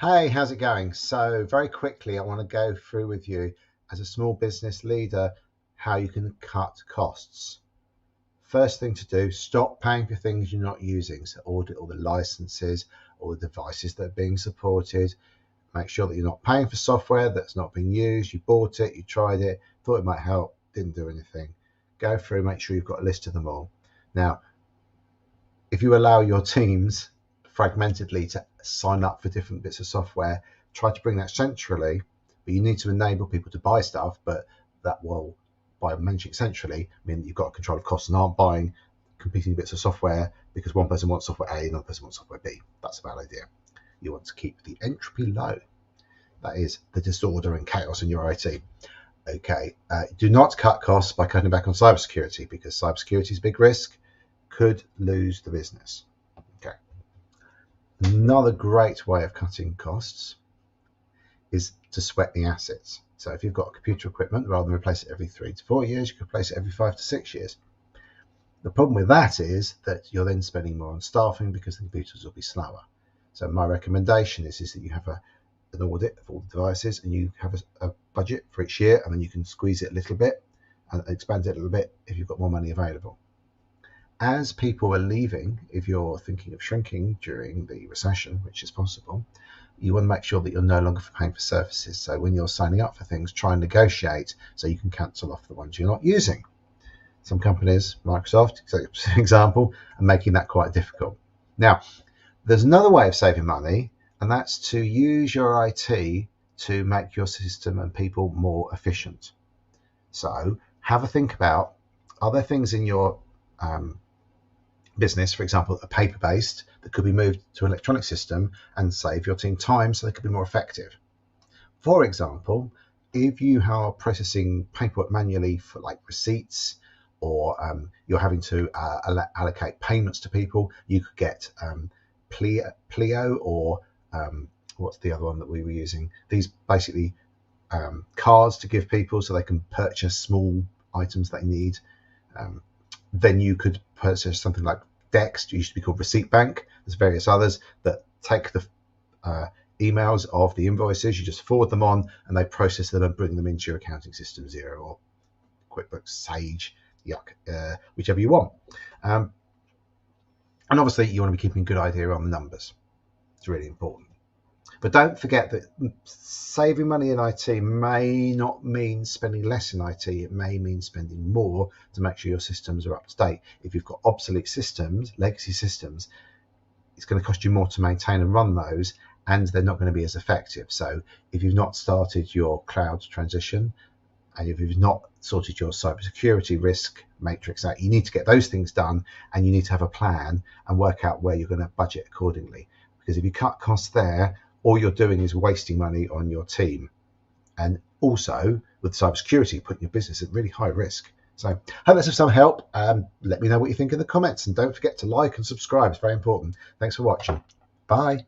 Hey, how's it going? So very quickly, I want to go through with you as a small business leader how you can cut costs. First thing to do, stop paying for things you're not using. So audit all the licenses, all the devices that are being supported. Make sure that you're not paying for software that's not being used. You bought it, you tried it, thought it might help, didn't do anything. Go through, make sure you've got a list of them all. Now, if you allow your teams fragmentedly to sign up for different bits of software, try to bring that centrally, but you need to enable people to buy stuff, but that will, by managing centrally, mean that you've got control of costs and aren't buying competing bits of software because one person wants software A and another person wants software B. That's a bad idea. You want to keep the entropy low. That is the disorder and chaos in your IT. Okay, do not cut costs by cutting back on cybersecurity because cybersecurity is a big risk. Could lose the business. Okay. Another great way of cutting costs is to sweat the assets. So if you've got computer equipment, rather than replace it every 3 to 4 years, you could replace it every 5 to 6 years. The problem with that is that you're then spending more on staffing because the computers will be slower. So my recommendation is that you have an audit of all the devices and you have a budget for each year, and then you can squeeze it a little bit and expand it a little bit if you've got more money available. As people are leaving, if you're thinking of shrinking during the recession, which is possible, you want to make sure that you're no longer paying for services. So when you're signing up for things, try and negotiate so you can cancel off the ones you're not using. Some companies, Microsoft, for example, are making that quite difficult. Now, there's another way of saving money, and that's to use your IT to make your system and people more efficient. So have a think about, are there things in your business, for example, a paper-based, that could be moved to an electronic system and save your team time so they could be more effective. For example, if you are processing paperwork manually for like receipts, or you're having to allocate payments to people, you could get Pleo or what's the other one that we were using? These basically cards to give people so they can purchase small items they need. Then you could purchase something like Dext, used to be called Receipt Bank. There's various others that take the emails of the invoices, you just forward them on, and they process them and bring them into your accounting system, Xero or QuickBooks, Sage, Yuck, whichever you want. And obviously, you want to be keeping a good idea on the numbers. It's really important. But don't forget that saving money in IT may not mean spending less in IT. It may mean spending more to make sure your systems are up to date. If you've got obsolete systems, legacy systems, it's going to cost you more to maintain and run those, and they're not going to be as effective. So if you've not started your cloud transition, and if you've not sorted your cybersecurity risk matrix out, you need to get those things done, and you need to have a plan and work out where you're going to budget accordingly. Because if you cut costs there, all you're doing is wasting money on your team, and also with cybersecurity, putting your business at really high risk. So I hope that's of some help. Let me know what you think in the comments, and don't forget to like and subscribe. It's very important. Thanks for watching. Bye.